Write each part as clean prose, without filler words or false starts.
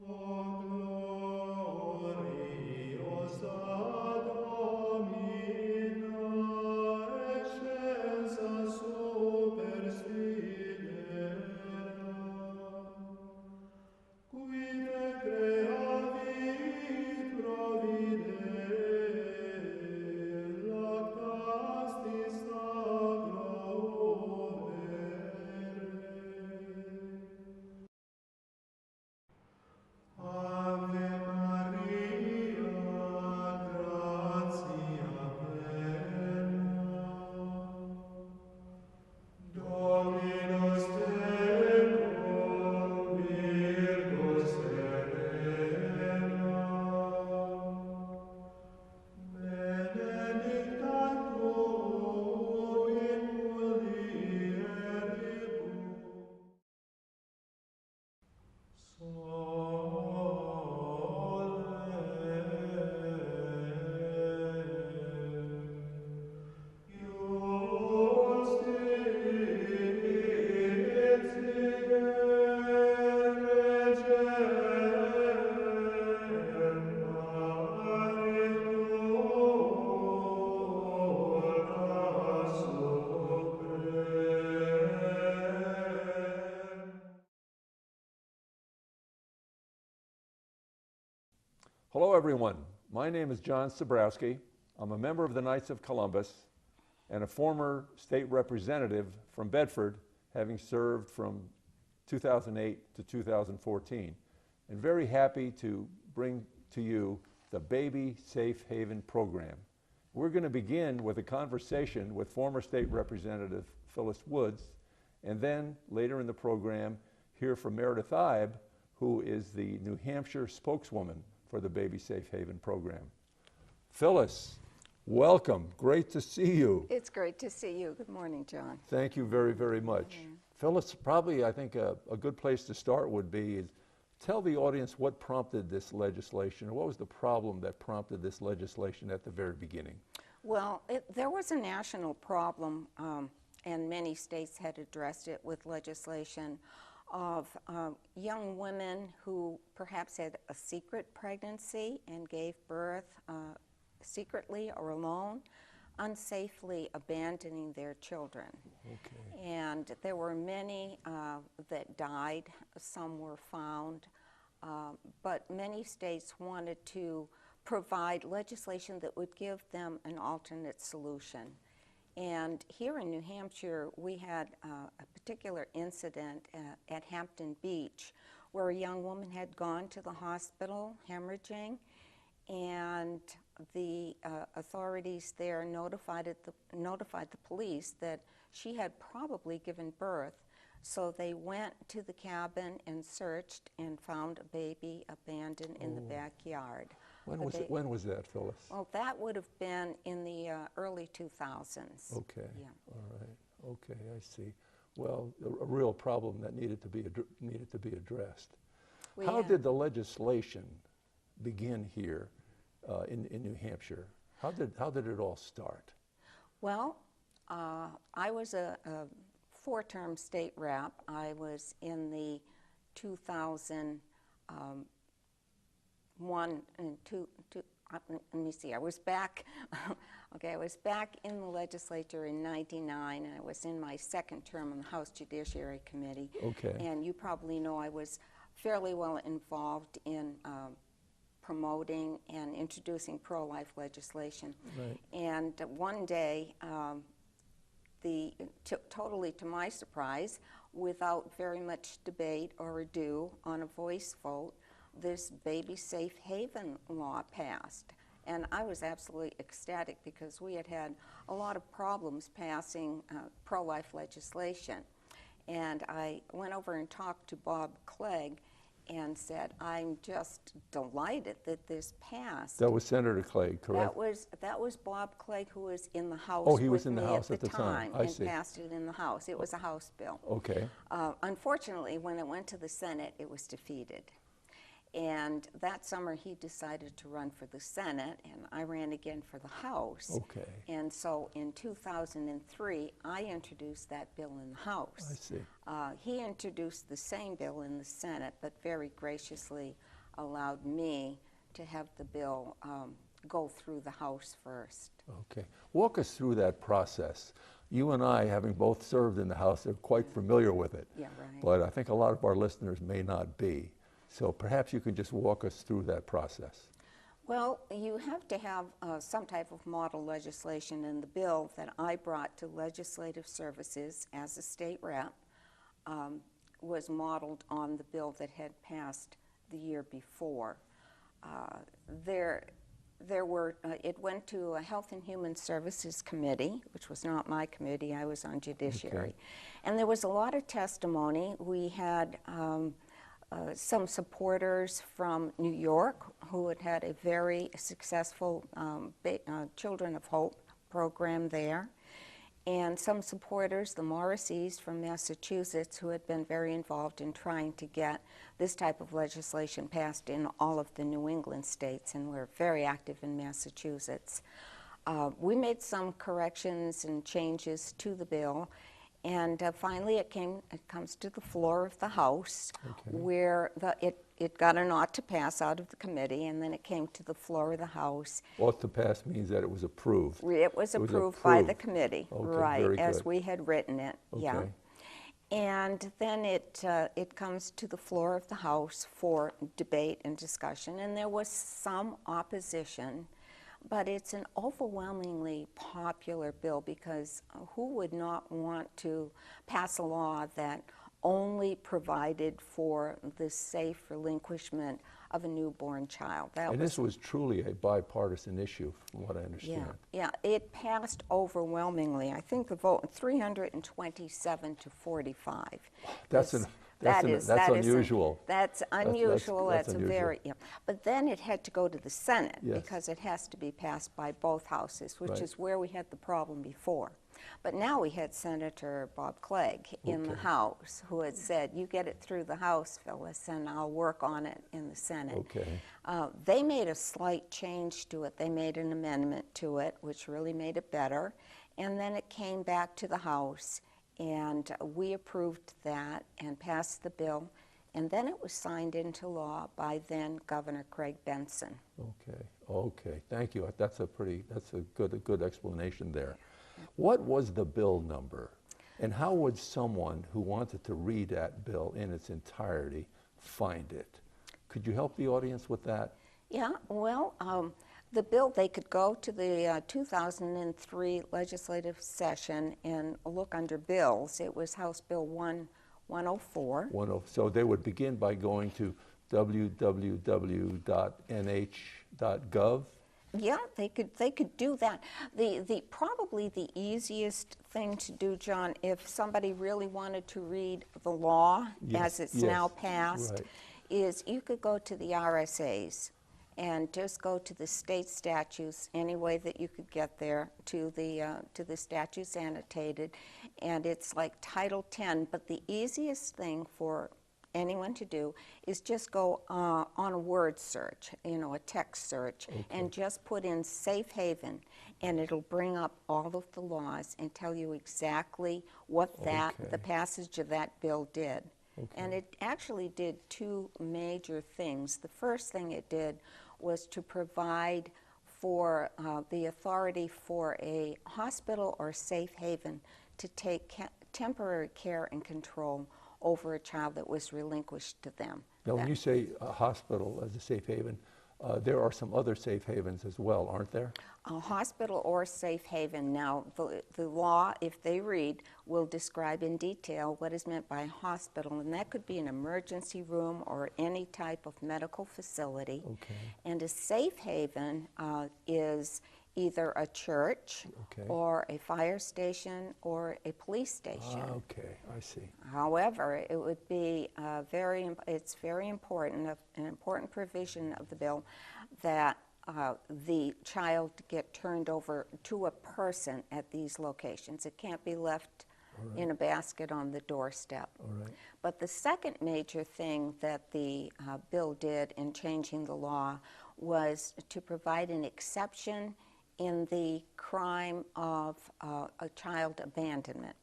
Gloriosa Domina, excelsa super stella, qui te creavit provide, lactastis agro overe. Ave Maria, gratia plena, Dominus tecum, Virgo serena, benedicta tu in mulieribus. Hello everyone, my name is John Sabrowski. I'm a member of the Knights of Columbus and a former state representative from Bedford, having served from 2008 to 2014, and very happy to bring to you the Baby Safe Haven program. We're going to begin with a conversation with former state representative Phyllis Woods, and then later in the program hear from Meredith Ibe, who is the New Hampshire spokeswoman for the Baby Safe Haven program. Phyllis, welcome. Great to see you. It's great to see you. Good morning, John. Thank you very, very much. Phyllis, probably I think a good place to start would be is tell the audience what prompted this legislation, or what was the problem that prompted this legislation at the very beginning? Well, there was a national problem, and many states had addressed it with legislation of young women who perhaps had a secret pregnancy and gave birth secretly or alone, unsafely abandoning their children. Okay. And there were many that died, some were found, but many states wanted to provide legislation that would give them an alternate solution. And here in New Hampshire, we had a particular incident at Hampton Beach where a young woman had gone to the hospital hemorrhaging, and the authorities there notified the police that she had probably given birth. So they went to the cabin and searched and found a baby abandoned in the backyard. When was that, Phyllis? Well, that would have been in the early 2000s. Okay. Yeah. All right. Okay, I see. Well, a real problem that needed to be addressed. How did the legislation begin here in New Hampshire? How did it all start? Well, I was a four-term state rep. I was in the 2001 and two. Let me see. I was back. Okay, I was back in the legislature in '99, and I was in my second term on the House Judiciary Committee. Okay. And you probably know I was fairly well involved in promoting and introducing pro-life legislation. Right. And one day, totally to my surprise, without very much debate or ado, on a voice vote, this Baby Safe Haven law passed. And I was absolutely ecstatic because we had had a lot of problems passing pro-life legislation. And I went over and talked to Bob Clegg and said, I'm just delighted that this passed. That was Senator Clegg, correct? That was Bob Clegg, who was in the House Oh, he was with in the me House at the time. I and see. passed it in the House. It was a House bill. Okay. Unfortunately, when it went to the Senate, it was defeated. And that summer, he decided to run for the Senate, and I ran again for the House. Okay. And so in 2003, I introduced that bill in the House. I see. He introduced the same bill in the Senate, but very graciously allowed me to have the bill go through the House first. Okay. Walk us through that process. You and I, having both served in the House, are quite familiar with it. Yeah, right. But I think a lot of our listeners may not be. So perhaps you can just walk us through that process. Well, you have to have some type of model legislation, and the bill that I brought to Legislative Services as a state rep was modeled on the bill that had passed the year before. It went to a Health and Human Services Committee, which was not my committee. I was on Judiciary. Okay. And there was a lot of testimony. We had some supporters from New York who had had a very successful Children of Hope program there, and some supporters, the Morrisseys from Massachusetts, who had been very involved in trying to get this type of legislation passed in all of the New England states, and we're very active in Massachusetts. We made some corrections and changes to the bill, and finally it comes to the floor of the House, Okay. where it got a nod to pass out of the committee, and then it came to the floor of the House. Ought to pass means that it was approved. It was approved by the committee, Okay, right, very as good. we had written it, yeah. Okay. And then it comes to the floor of the House for debate and discussion, and there was some opposition, but it's an overwhelmingly popular bill, because who would not want to pass a law that only provided for the safe relinquishment of a newborn child? And this was truly a bipartisan issue, from what I Yeah, understand. yeah, it passed overwhelmingly. I think the vote 327 to 45. That's unusual. That's unusual. that's That's a unusual. very, yeah. But then it had to go to the Senate, Yes. because it has to be passed by both houses, which Right. is where we had the problem before. But now we had Senator Bob Clegg in the Okay. House, who had said, "You get it through the House, Phyllis, and I'll work on it in the Senate." Okay. They made a slight change to it. They made an amendment to it, which really made it better. And then it came back to the House, and we approved that and passed the bill. And then it was signed into law by then Governor Craig Benson. Okay, okay, thank you. That's a good explanation there. What was the bill number? And how would someone who wanted to read that bill in its entirety find it? Could you help the audience with that? Yeah, well, the bill, they could go to the 2003 legislative session and look under bills. It was House Bill 104. So they would begin by going to www.nh.gov. Yeah, they could do that. Probably the easiest thing to do, John, if somebody really wanted to read the law as it's now passed, right. is you could go to the RSAs and just go to the state statutes any way that you could get there, to the statutes annotated, and it's like Title 10. But the easiest thing for anyone to do is just go on a word search, a text search, and just put in safe haven, and it'll bring up all of the laws and tell you exactly what the passage of that bill did. And it actually did two major things. The first thing it did was to provide for the authority for a hospital or safe haven to take temporary care and control over a child that was relinquished to them. Now, when you say a hospital as a safe haven, there are some other safe havens as well, aren't there? A hospital or safe haven. Now, the law, if they read, will describe in detail what is meant by a hospital, and that could be an emergency room or any type of medical facility. Okay. And a safe haven is either a church Okay. or a fire station or a police station. Okay, I see. However, it would be it's very important, an important provision of the bill, that the child get turned over to a person at these locations. It can't be left in a basket on the doorstep. All right. But the second major thing that the bill did in changing the law was to provide an exception in the crime of a child abandonment,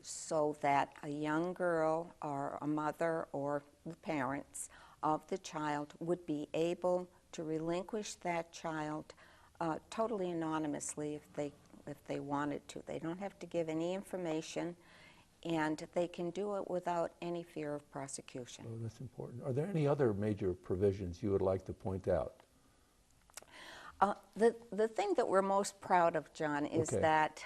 so that a young girl or a mother or the parents of the child would be able to relinquish that child totally anonymously if they wanted to. They don't have to give any information, and they can do it without any fear of prosecution. Oh, that's important. Are there any other major provisions you would like to point out? The thing that we're most proud of, John, is Okay. that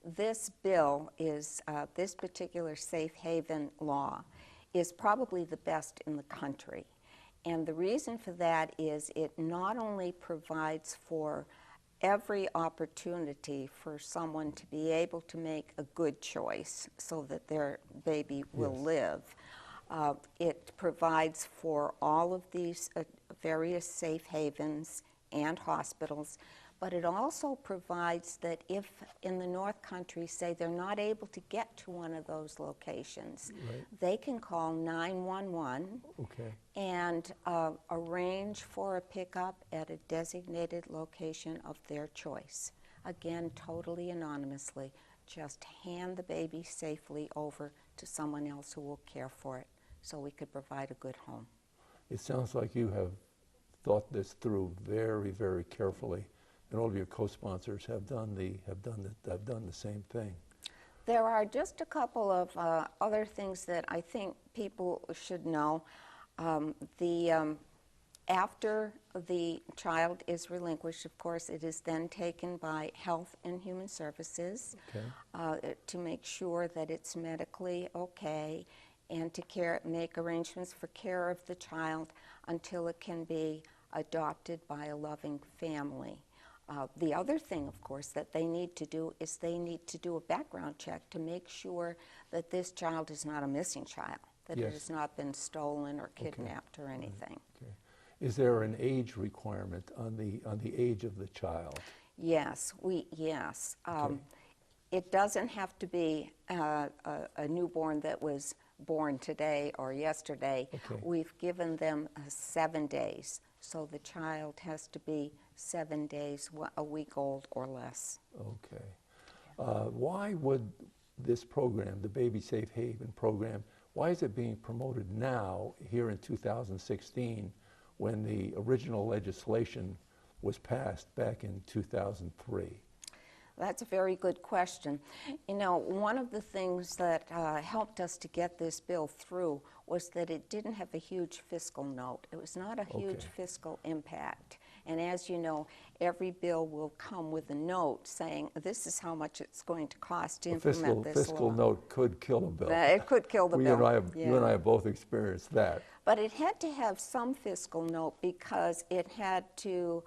this bill is, this particular safe haven law is probably the best in the country. And the reason for that is it not only provides for every opportunity for someone to be able to make a good choice so that their baby will Yes. live. It provides for all of these various safe havens and hospitals, but it also provides that if in the North Country, say they're not able to get to one of those locations, Right. they can call 911 Okay. and arrange for a pickup at a designated location of their choice. Again, totally anonymously. Just hand the baby safely over to someone else who will care for it so we could provide a good home. It sounds like you have thought this through very, very carefully, and all of your co-sponsors have done the same thing. There are just a couple of other things that I think people should know. After the child is relinquished, of course, it is then taken by Health and Human Services to make sure that it's medically okay and to make arrangements for care of the child until it can be adopted by a loving family. The other thing, of course, that they need to do is they need to do a background check to make sure that this child is not a missing child, that Yes. it has not been stolen or kidnapped or anything. Okay. Is there an age requirement on the age of the child? Yes, Okay. It doesn't have to be a newborn that was born today or yesterday. Okay. We've given them 7 days, so the child has to be 7 days, a week old or less. Okay. Why would this program, the Baby Safe Haven program, why is it being promoted now, here in 2016, when the original legislation was passed back in 2003? That's a very good question. You know, one of the things that helped us to get this bill through was that it didn't have a huge fiscal note. It was not a huge Okay. fiscal impact. And as you know, every bill will come with a note saying, this is how much it's going to cost to A implement this fiscal law. note could kill a bill. It could kill the You bill. and I have, yeah. you and I have both experienced that. But it had to have some fiscal note because it had to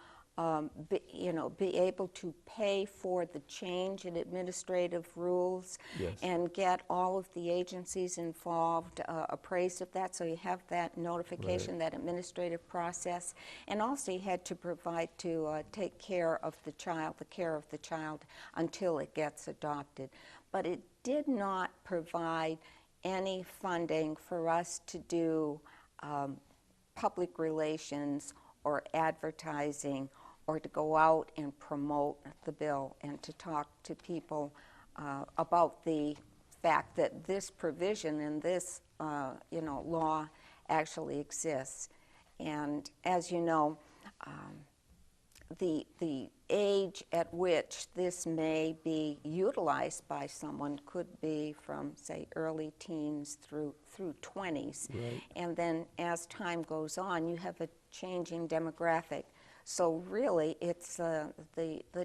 be able to pay for the change in administrative rules Yes. and get all of the agencies involved appraised of that. So you have that notification, that administrative process. And also you had to provide to take care of the child, until it gets adopted. But it did not provide any funding for us to do public relations or advertising or to go out and promote the bill and to talk to people about the fact that this provision in this law actually exists. And as you know, the age at which this may be utilized by someone could be from, say, early teens through 20s. Right. And then as time goes on, you have a changing demographic. So really, it's the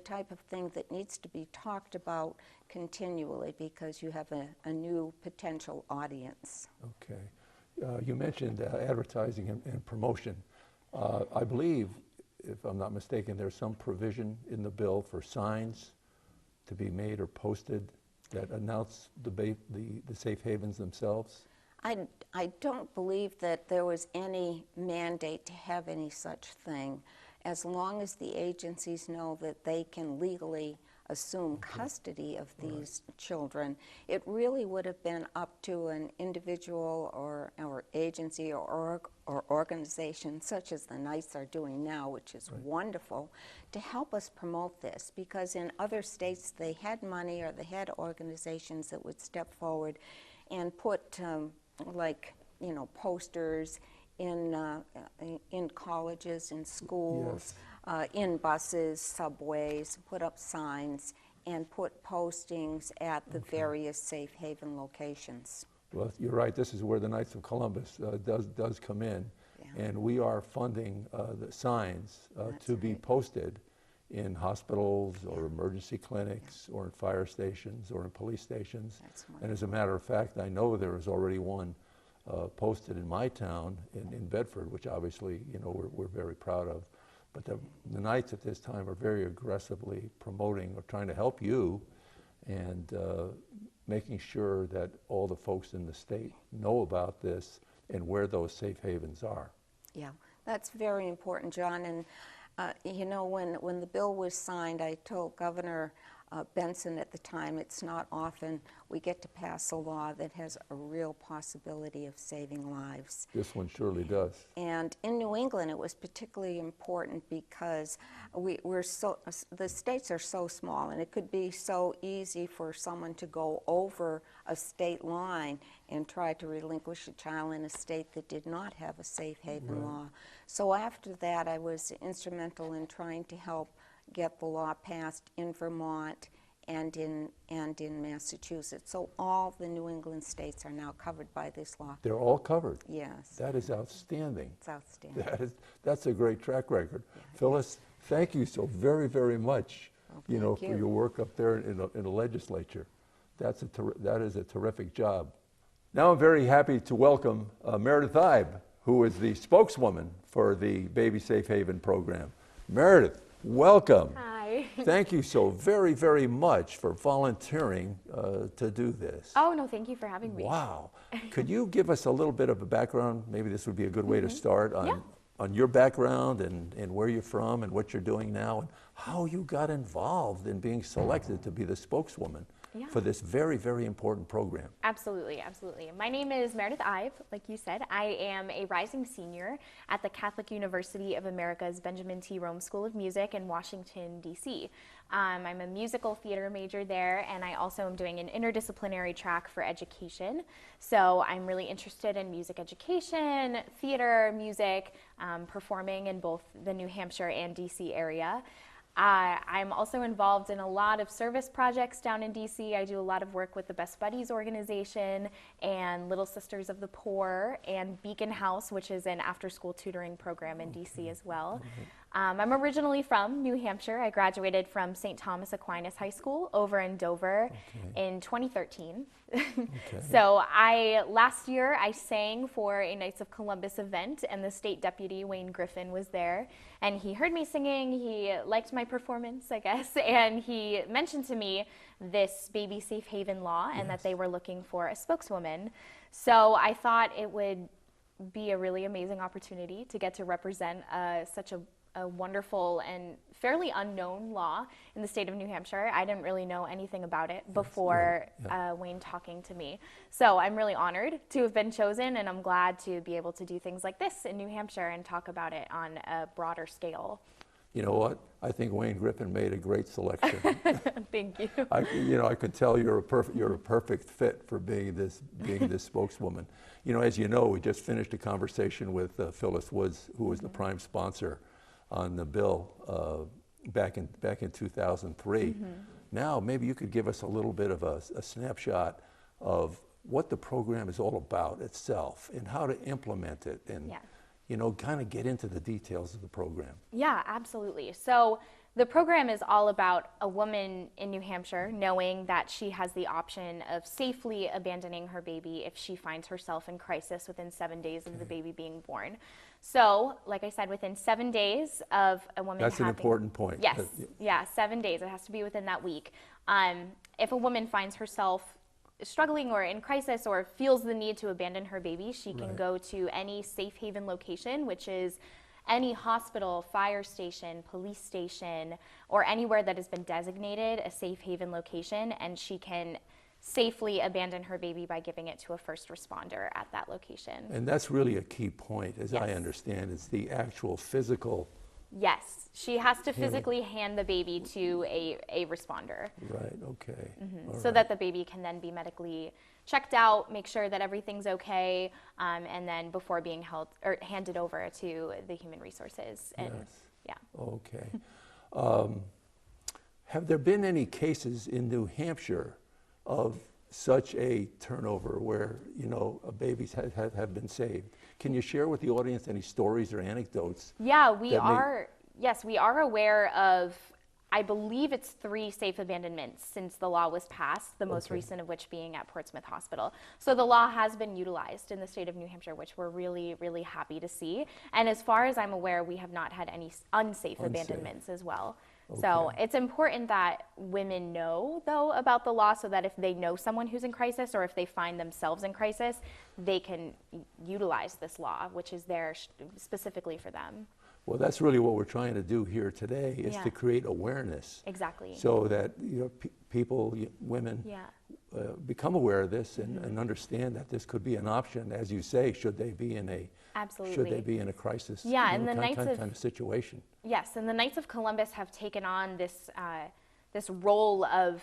type of thing that needs to be talked about continually because you have a new potential audience. Okay. You mentioned advertising and promotion. I believe, if I'm not mistaken, there's some provision in the bill for signs to be made or posted that announce the safe havens themselves. I don't believe that there was any mandate to have any such thing, as long as the agencies know that they can legally assume custody of these children. It really would have been up to an individual or agency or organization such as the Knights are doing now, which is wonderful, to help us promote this, because in other states they had money or they had organizations that would step forward and put like, you know, posters in colleges, in schools, in buses, subways, put up signs, and put postings at the various safe haven locations. Well, you're right. This is where the Knights of Columbus does come in, and we are funding the signs to be posted in hospitals or emergency clinics or in fire stations or in police stations. And as a matter of fact, I know there is already one posted in my town in Bedford, which obviously, you know, we're very proud of. But the Knights at this time are very aggressively promoting or trying to help you and making sure that all the folks in the state know about this and where those safe havens are. Yeah, that's very important, John. And you know, when the bill was signed, I told Governor Benson at the time, it's not often we get to pass a law that has a real possibility of saving lives. This one surely does. And in New England, it was particularly important because the states are so small, and it could be so easy for someone to go over a state line and try to relinquish a child in a state that did not have a safe haven law. So after that, I was instrumental in trying to help get the law passed in Vermont and in Massachusetts. So all the New England states are now covered by this law. They're all covered. Yes. That is outstanding. It's outstanding. That's a great track record. Phyllis, thank you so very, very much, you know, for your work up there in the legislature. That is a terrific job. Now I'm very happy to welcome Meredith Ibe, who is the spokeswoman for the Baby Safe Haven program. Meredith, welcome. Hi. Thank you so very, very much for volunteering to do this. Oh, no, thank you for having me. Wow. Could you give us a little bit of a background? Maybe this would be a good way to start on your background and where you're from and what you're doing now and how you got involved in being selected to be the spokeswoman for this very, very important program. Absolutely, absolutely. My name is Meredith Ibe, like you said. I am a rising senior at the Catholic University of America's Benjamin T. Rome School of Music in Washington, D.C. I'm a musical theater major there, and I also am doing an interdisciplinary track for education. So I'm really interested in music education, theater, music, performing in both the New Hampshire and D.C. area. I'm also involved in a lot of service projects down in DC. I do a lot of work with the Best Buddies organization and Little Sisters of the Poor and Beacon House, which is an after-school tutoring program in DC as well. I'm originally from New Hampshire. I graduated from St. Thomas Aquinas High School over in Dover in 2013. So last year I sang for a Knights of Columbus event, and the state deputy, Wayne Griffin, was there. And he heard me singing, he liked my performance, I guess, and he mentioned to me this Baby Safe Haven law and that they were looking for a spokeswoman. So I thought it would be a really amazing opportunity to get to represent such a wonderful and fairly unknown law in the state of New Hampshire. I didn't really know anything about it before Wayne talking to me. So I'm really honored to have been chosen, and I'm glad to be able to do things like this in New Hampshire and talk about it on a broader scale. You know what? I think Wayne Griffin made a great selection. Thank you. I could tell you're a perfect fit for being this spokeswoman. You know, as you know, we just finished a conversation with Phyllis Woods, who was the prime sponsor on the bill back in 2003. Now, maybe you could give us a little bit of a snapshot of what the program is all about itself and how to implement it and, you know, kind of get into the details of the program. Yeah, absolutely. So the program is all about a woman in New Hampshire knowing that she has the option of safely abandoning her baby if she finds herself in crisis within 7 days of the baby being born. So, like I said, within 7 days of a woman That's an important point. Yes, 7 days. It has to be within that week. If a woman finds herself struggling or in crisis or feels the need to abandon her baby, she can go to any safe haven location, which is any hospital, fire station, police station, or anywhere that has been designated a safe haven location, and she can safely abandon her baby by giving it to a first responder at that location. And that's really a key point, as I Yes. understand, is the actual physical. Yes, she has to physically hand the baby to a responder. Right, okay. All So right. that the baby can then be medically checked out, make sure that everything's okay, and then before being held or handed over to the human resources. And Yes. yeah. Okay. Have there been any cases in New Hampshire of such a turnover where, you know, babies have been saved? Can you share with the audience any stories or anecdotes? Yeah, we that may- are. Yes, we are aware of. I believe it's 3 safe abandonments since the law was passed. The most Okay. recent of which being at Portsmouth Hospital. So the law has been utilized in the state of New Hampshire, which we're really, really happy to see. And as far as I'm aware, we have not had any unsafe abandonments as well. So Okay. it's important that women know, though, about the law so that if they know someone who's in crisis or if they find themselves in crisis, they can utilize this law, which is there specifically for them. Well, that's really what we're trying to do here today, is Yeah. to create awareness. Exactly. So that, you know, people, women, Yeah. become aware of this and understand that this could be an option, as you say, should they be in a Absolutely. should they be in a crisis, Yeah, you and know, the Knights of- kind of situation. Yes, and the Knights of Columbus have taken on this this role of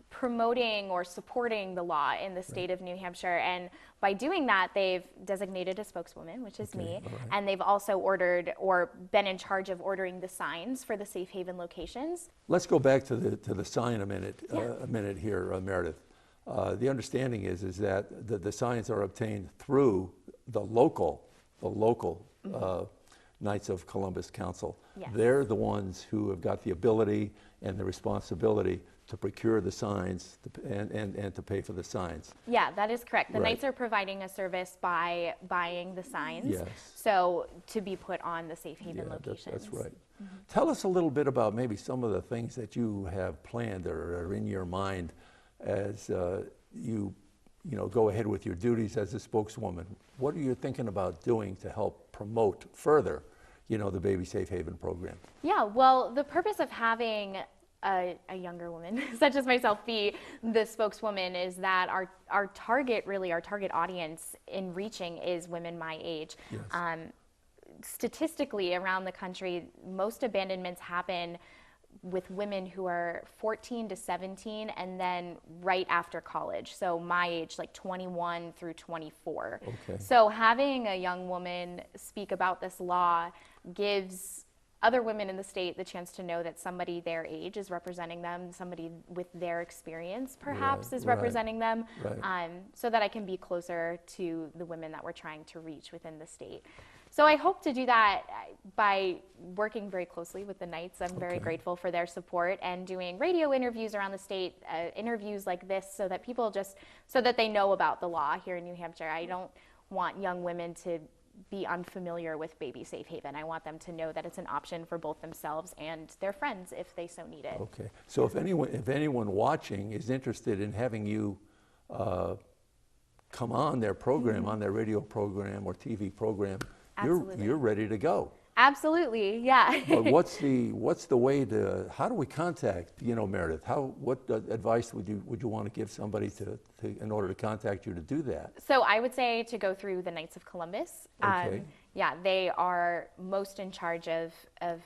promoting or supporting the law in the state of New Hampshire, and by doing that, they've designated a spokeswoman, which is me, all right. and they've also ordered or been in charge of ordering the signs for the safe haven locations. Let's go back to the sign a minute here, Meredith. The understanding is that the signs are obtained through the local Knights of Columbus Council. Yes. They're the ones who have got the ability and the responsibility to procure the signs and to pay for the signs. Yeah, that is correct. The Right. Knights are providing a service by buying the signs, Yes. so to be put on the safe haven Yeah, locations. that's right. Tell us a little bit about maybe some of the things that you have planned or are in your mind as you know, go ahead with your duties as a spokeswoman. What are you thinking about doing to help promote further, you know, the Baby Safe Haven program? Yeah, well, the purpose of having a younger woman, such as myself, be the spokeswoman is that our target audience in reaching is women my age. Yes. Statistically, around the country, most abandonments happen with women who are 14 to 17 and then right after college. So my age, like 21 through 24. Okay. So having a young woman speak about this law gives other women in the state the chance to know that somebody their age is representing them, somebody with their experience perhaps Right, is right, representing them, right. so that I can be closer to the women that we're trying to reach within the state. So I hope to do that by working very closely with the Knights. I'm very Okay. grateful for their support and doing radio interviews around the state, interviews like this so that people so that they know about the law here in New Hampshire. I don't want young women to be unfamiliar with Baby Safe Haven. I want them to know that it's an option for both themselves and their friends if they so need it. Okay. So if anyone watching is interested in having you come on their program, on their radio program or TV program, Absolutely. you're ready to go. Absolutely, yeah. But what's the way to, how do we contact, you know, Meredith? What advice would you want to give somebody in order to contact you to do that? So I would say to go through the Knights of Columbus. Okay. Yeah, they are most in charge of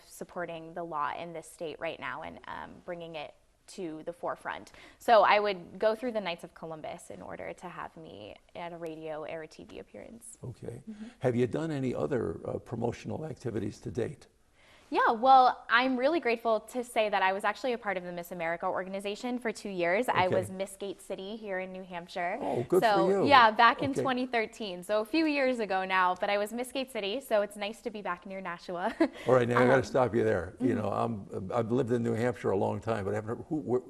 supporting the law in this state right now and bringing it to the forefront. So I would go through the Knights of Columbus in order to have me at a radio or a TV appearance. Okay. Have you done any other promotional activities to date? Yeah, well, I'm really grateful to say that I was actually a part of the Miss America organization for 2 years. I Okay. was Miss Gate City here in New Hampshire. Oh, good so, for you. Yeah, back in Okay. 2013, so a few years ago now, but I was Miss Gate City, so it's nice to be back near Nashua. All right, now I got to stop you there. You know, I've lived in New Hampshire a long time, but I haven't heard,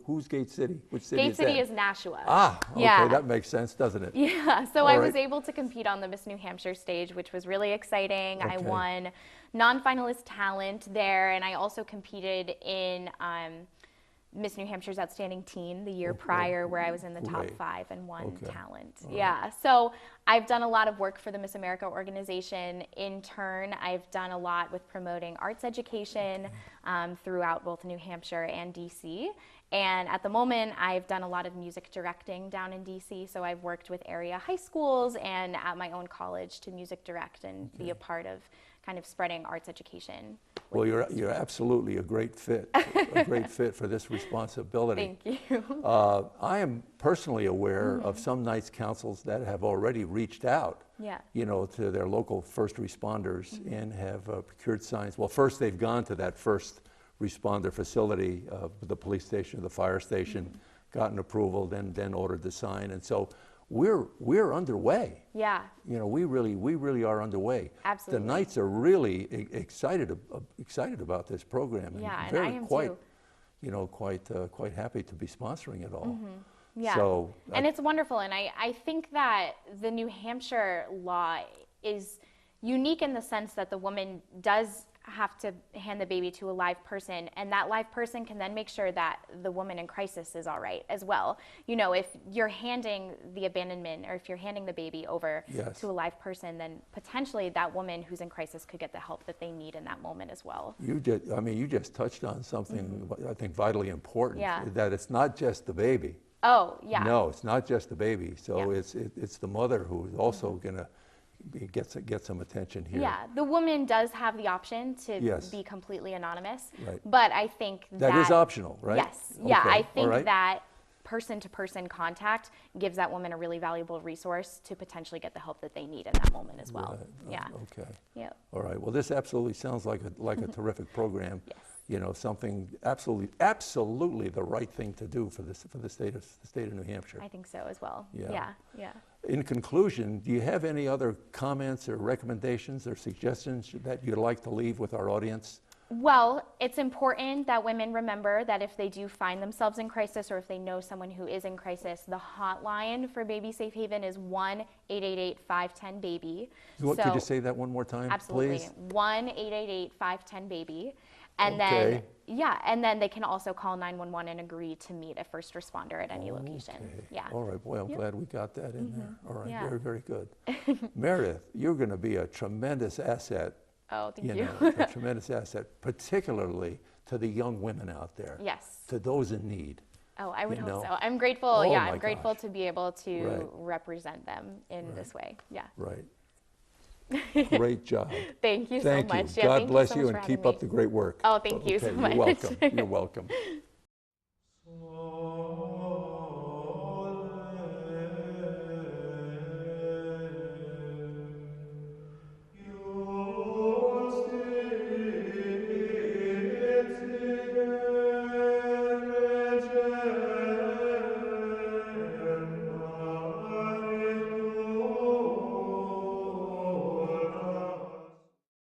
who's Gate City? Which city Gate is City that? is Nashua. Ah, okay, Yeah. that makes sense, doesn't it? Yeah, so All I right. was able to compete on the Miss New Hampshire stage, which was really exciting. I Okay. won non-finalist talent there, and I also competed in Miss New Hampshire's Outstanding Teen the year prior, where I was in the top Great. 5 and won Okay. talent. Yeah, so I've done a lot of work for the Miss America organization. In turn, I've done a lot with promoting arts education throughout both New Hampshire and DC. And at the moment, I've done a lot of music directing down in DC. So I've worked with area high schools and at my own college to music direct and be a part of kind of spreading arts education. Well, you're absolutely a great fit, a great fit for this responsibility. Thank you. I am personally aware of some Knights councils that have already reached out, Yeah. you know, to their local first responders and have procured signs. Well, first they've gone to that first responder facility, the police station or the fire station, gotten approval, then ordered the sign, and so we're underway. Yeah. You know, we really are underway. Absolutely. The Knights are really excited about this program. And Yeah, and very I am quite, too. you know, quite happy to be sponsoring it all. Yeah. So, and it's wonderful. And I think that the New Hampshire law is unique in the sense that the woman does have to hand the baby to a live person, and that live person can then make sure that the woman in crisis is all right as well. You know, if you're handing the abandonment or if you're handing the baby over Yes. to a live person, then potentially that woman who's in crisis could get the help that they need in that moment as well. you just touched on something I think vitally important. Yeah. That it's not just the baby. Oh, yeah. No, it's not just the baby. So Yeah. it's the mother who's also gonna get some attention here. Yeah, the woman does have the option to Yes. be completely anonymous, Right. but I think That is optional, right? Yes, yeah, Okay, I all think right. that person-to-person contact gives that woman a really valuable resource to potentially get the help that they need in that moment as well. Right, Yeah, Okay. yeah, All right. Well, this absolutely sounds like a terrific program. Yes. You know, something absolutely the right thing to do for the state of New Hampshire. I think so as well. Yeah. Yeah, yeah. In conclusion, do you have any other comments or recommendations or suggestions that you'd like to leave with our audience? Well, it's important that women remember that if they do find themselves in crisis or if they know someone who is in crisis, the hotline for Baby Safe Haven is 1-888-510-BABY. Could you say that one more time, Absolutely. please? 1-888-510-BABY. And Okay. and then they can also call 911 and agree to meet a first responder at any location. Okay. Yeah. All right. Boy, I'm glad we got that in there. All right. Yeah. Very, very good. Meredith, you're going to be a tremendous asset. Oh, thank You you. know, a tremendous asset, particularly to the young women out there. Yes. To those in need. Oh, I would you hope know. so. I'm grateful. Oh yeah, my I'm grateful gosh. to be able to Right. represent them in this way. Yeah. Right. Great job. Thank you Thank so you. much. Yeah, God thank bless so you much and for keep having up the me. great work. Oh, thank you so Okay, much. You're welcome. You're welcome.